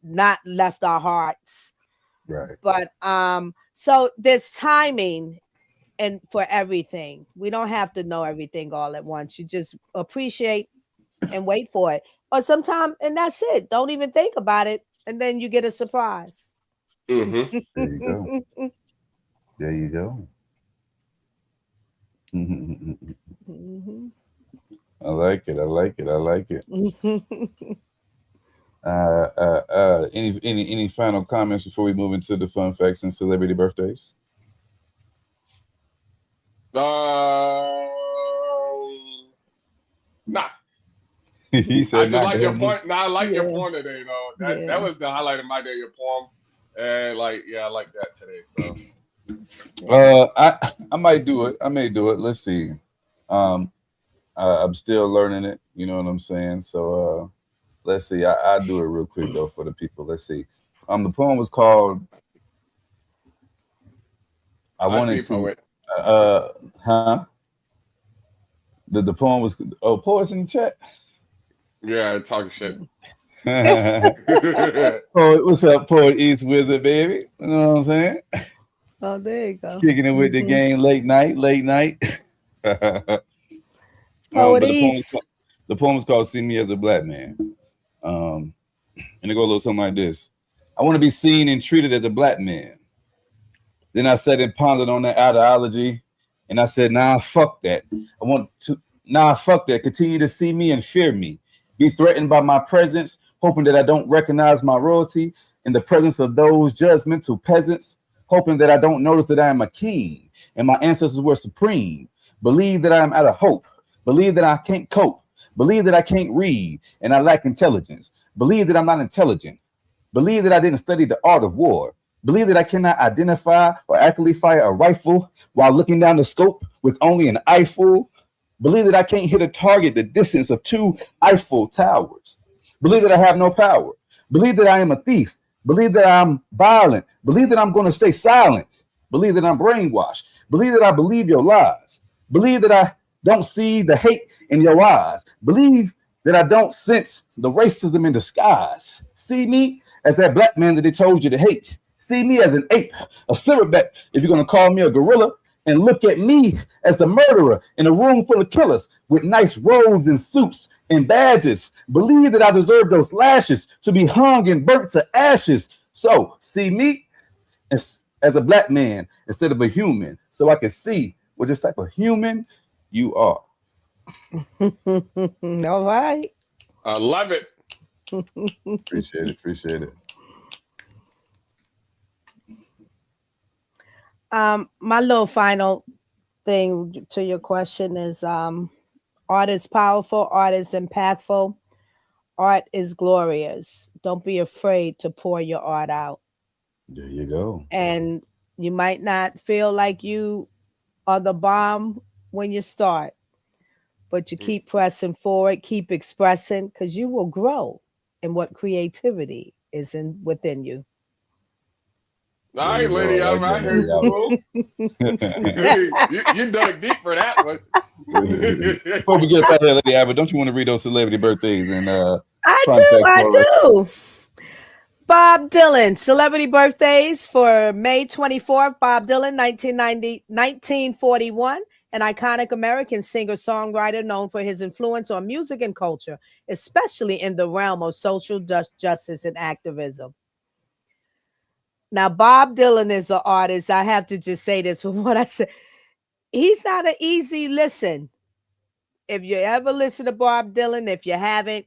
not left our hearts. Right. But so there's timing and for everything. We don't have to know everything all at once. You just appreciate and wait for it. Or sometime, and that's it. Don't even think about it. And then you get a surprise. Mm-hmm. There you go. There you go. Mhm. I like it. I like it. I like it. Any final comments before we move into the fun facts and celebrity birthdays? Nah. He I said, just "Not like go your ahead." point. Nah, I like your Yeah, poem today, though. That yeah, was the highlight of my day. Your poem, and like, yeah, I like that today. So yeah. I might do it. I may do it. Let's see. Um, I'm still learning it. You know what I'm saying? So let's see. I'll do it real quick though for the people. Let's see. The poem was called "I I see, Wanted to." poet. Huh? The poem was poets in the chat. Yeah, talking shit. Poet, what's up, Poet East Wizard, baby? You know what I'm saying? Oh, there you go. Kicking it with the Mhm. game late night, late night. Poet But East. the poem is called "See Me as a Black Man," and it goes a little something like this: I want to be seen and treated as a black man. Then I sat and pondered on that ideology, and I said, "Nah, fuck that. I want to. Nah, fuck that. Continue to see me and fear me. Be threatened by my presence, hoping that I don't recognize my royalty in the presence of those judgmental peasants, hoping that I don't notice that I am a king and my ancestors were supreme. Believe that I am out of hope. Believe that I can't cope. Believe that I can't read and I lack intelligence. Believe that I'm not intelligent. Believe that I didn't study the art of war. Believe that I cannot identify or accurately fire a rifle while looking down the scope with only an eyeful. Believe that I can't hit a target the distance of 2 Eiffel towers. Believe that I have no power. Believe that I am a thief. Believe that I'm violent. Believe that I'm going to stay silent. Believe that I'm brainwashed. Believe that I believe your lies. Believe that I don't see the hate in your eyes. Believe that I don't sense the racism in disguise. See me as that black man that they told you to hate. See me as an ape, a silverback, if you're going to call me a gorilla, and look at me as the murderer in a room full of killers with nice robes and suits and badges. Believe that I deserve those lashes to be hung and burnt to ashes. So see me as a black man instead of a human, so I can see what this type of human you are. All right. I love it. Appreciate it. Appreciate it. My little final thing to your question is art is powerful, art is impactful, art is glorious. Don't be afraid to pour your art out. There you go. And you might not feel like you are the bomb when you start, but you keep pressing forward, keep expressing, because you will grow in what creativity is in within you. All There you right, go. Lady I like Alma, I that, hear Lady you, boo. You dug deep for that one. Before we get up out of here, Lady Albert, don't you want to read those celebrity birthdays and I fun do, facts I for us? do. Bob Dylan, celebrity birthdays for May 24th. Bob Dylan, 1941, an iconic American singer-songwriter known for his influence on music and culture, especially in the realm of social justice and activism. Now, Bob Dylan is an artist. I have to just say this from what I said. he's not an easy listen. If you ever listen to Bob Dylan, if you haven't,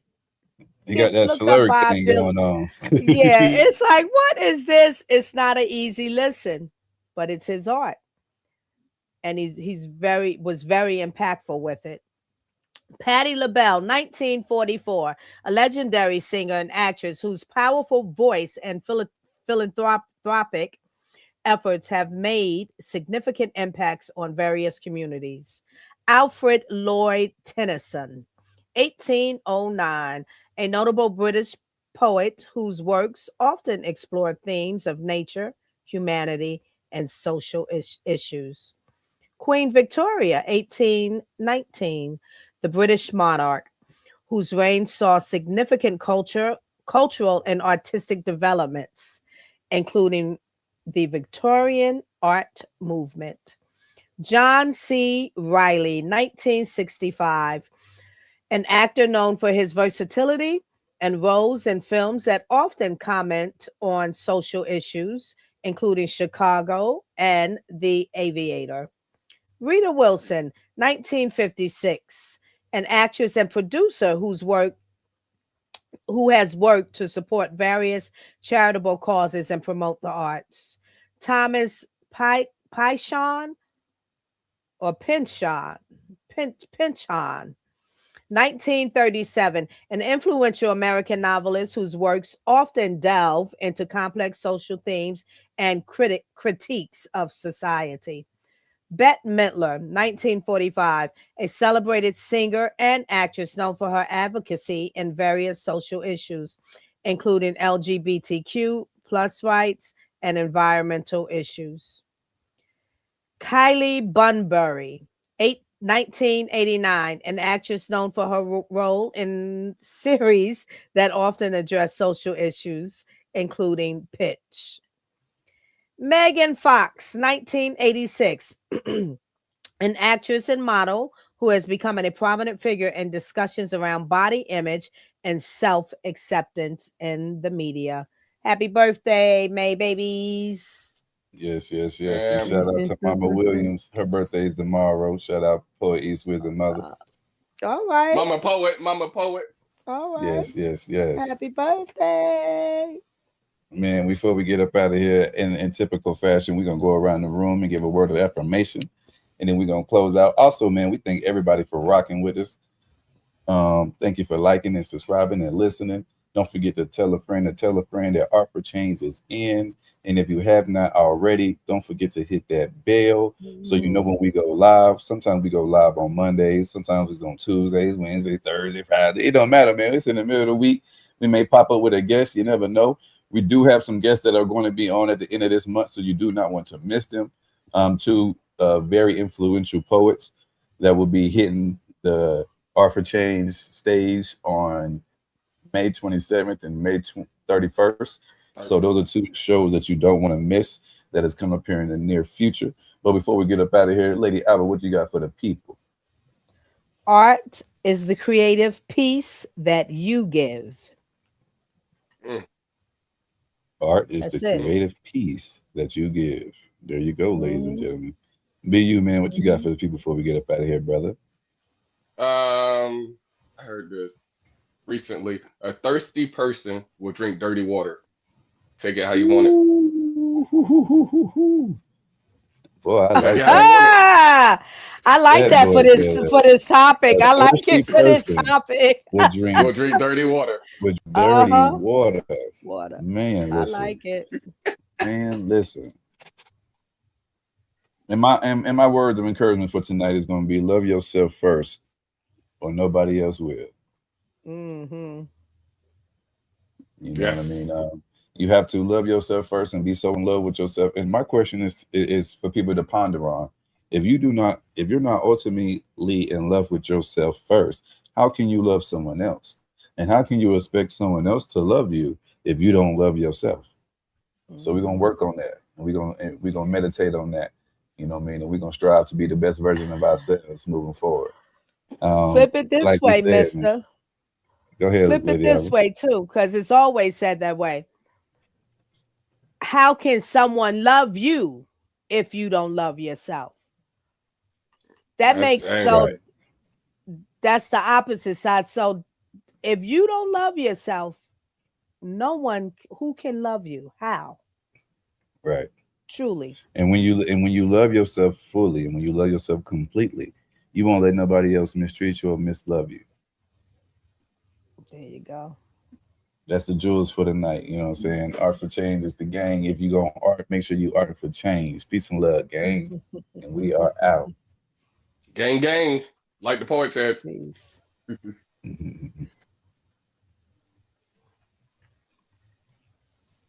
You got that look up slur Bob thing Dylan. going on. Yeah, it's like, what is this? It's not an easy listen, but it's his art, and was very impactful with it. Patti LaBelle, 1944, a legendary singer and actress whose powerful voice and philanthropic efforts have made significant impacts on various communities. Alfred Lloyd Tennyson, 1809, a notable British poet whose works often explore themes of nature, humanity, and social issues. Queen Victoria, 1819, the British monarch, whose reign saw significant cultural and artistic developments, including the Victorian art movement. John C. Riley, 1965, an actor known for his versatility and roles in films that often comment on social issues, including Chicago and The Aviator. Rita Wilson, 1956, an actress and producer who has worked to support various charitable causes and promote the arts. Thomas Pynchon or Pynchon, Pynchon, 1937, an influential American novelist whose works often delve into complex social themes and critiques of society. Bette Midler, 1945, a celebrated singer and actress known for her advocacy in various social issues, including LGBTQ plus rights and environmental issues. Kylie Bunbury, 1989, an actress known for her role in series that often address social issues, including Pitch. Megan Fox, 1986, an actress and model who has become a prominent figure in discussions around body image and self acceptance in the media. Happy birthday, May babies. Yes, yes, yes. And And shout out to Mama Williams. Her birthday's tomorrow. Shout out Poet East Wizard Mother. All right. Mama Poet, Mama Poet. All right. Yes, yes, yes. Happy birthday. Man, before we get up out of here in typical fashion, we're gonna go around the room and give a word of affirmation. And then we're gonna close out. Also, man, we thank everybody for rocking with us. Thank you for liking and subscribing and listening. Don't forget to tell a friend that Art for Change is in. And if you have not already, don't forget to hit that bell so you know when we go live. Sometimes we go live on Mondays, sometimes it's on Tuesdays, Wednesday, Thursday, Friday. It don't matter, man. It's in the middle of the week. We may pop up with a guest. You never know. We do have some guests that are going to be on at the end of this month, so you do not want to miss them. Two very influential poets that will be hitting the Art for Change stage on May 27th and May 31st. So those are two shows that you don't want to miss that is coming up here in the near future. But before we get up out of here, Lady Alba, what you got for the people? Art is the creative piece that you give. Art is That's the it. creative piece that you give. There you go, ladies and gentlemen. Be you, man. What you got for the people before we get up out of here, brother? I heard this recently. A thirsty person will drink dirty water. Take it how you want it. Boy, I like that. Ah, I like that for this topic. I like it for this topic. Will drink dirty water. With dirty water. Water. Man, listen. I like it. Man, listen. And my words of encouragement for tonight is going to be love yourself first, or nobody else will. Mm-hmm. You know what I mean? You have to love yourself first and be so in love with yourself. And my question is for people to ponder on. If you're not ultimately in love with yourself first, how can you love someone else? And how can you expect someone else to love you if you don't love yourself? So we're gonna work on that. And we're gonna meditate on that. You know what I mean? And we're gonna strive to be the best version of ourselves moving forward. Flip it this way, mister. Man. Go ahead. Flip it this way too, because it's always said that way. How can someone love you if you don't love yourself? That makes so right. that's the opposite side. So if you don't love yourself, no one who can love you. How? Right. Truly. And when you love yourself fully and when you love yourself completely, you won't let nobody else mistreat you or mislove you. There you go. That's the jewels for the night. You know what I'm saying? Art for change is the gang. If you go art, make sure you art for change. Peace and love, gang. And we are out. Gang, gang, like the poet said. Peace. Mhm.